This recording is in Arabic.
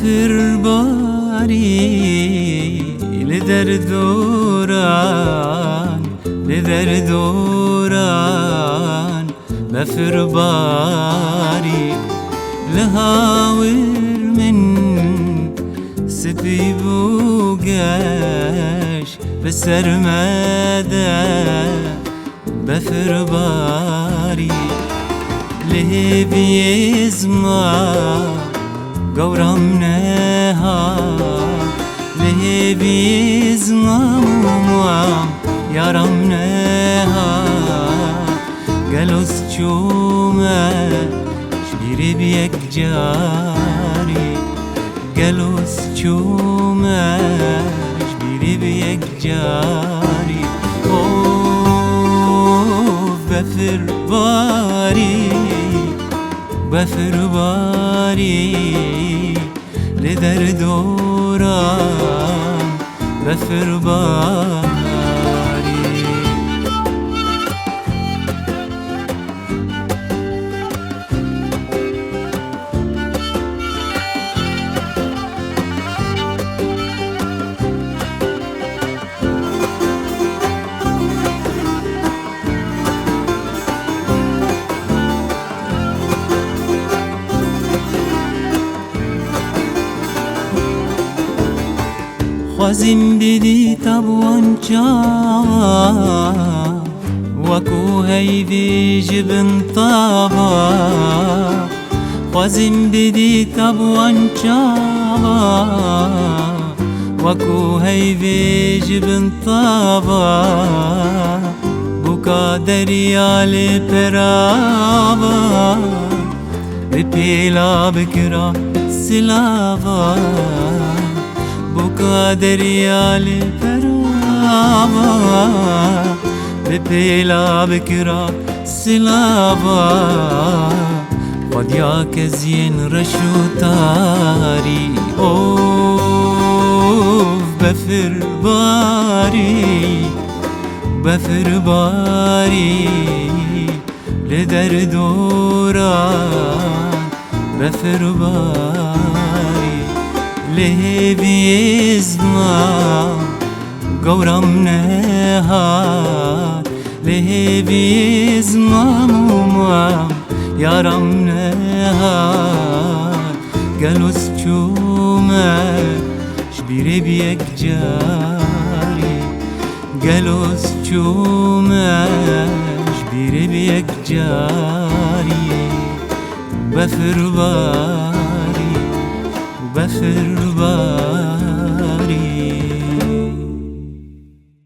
بفر باري لدردوران لدردوران بفر باري لهاور من سبي بوقاش بسرمدا بفر باري ليه بيزما قورمناها ليه بيزما موام يارمناها قالوس جوما شبيري بيك جاري قالوس جوما شبيري بيك جاري اوه بفر باري بفر باري لدردوران بفر باري خوازم بدی تبوان چاوا وکو هیدی جبن طابا خوازم بدی تبوان چاوا وکو هیدی جبن طابا بوکا دریال پرابا بپیلا بکرا سلابا بوكا دريالي فرابا ببيلا بكرا سلابا ودياك زين رشو تاري اوف بفر باري بفر باري لدردوران بفر باري ليه بيزما قورمناها ليه بيزما موما يارمناها قالوس جوما شبيري بيك جاري قالوس جوما شبيري بيك جاري بفر باري بفر باري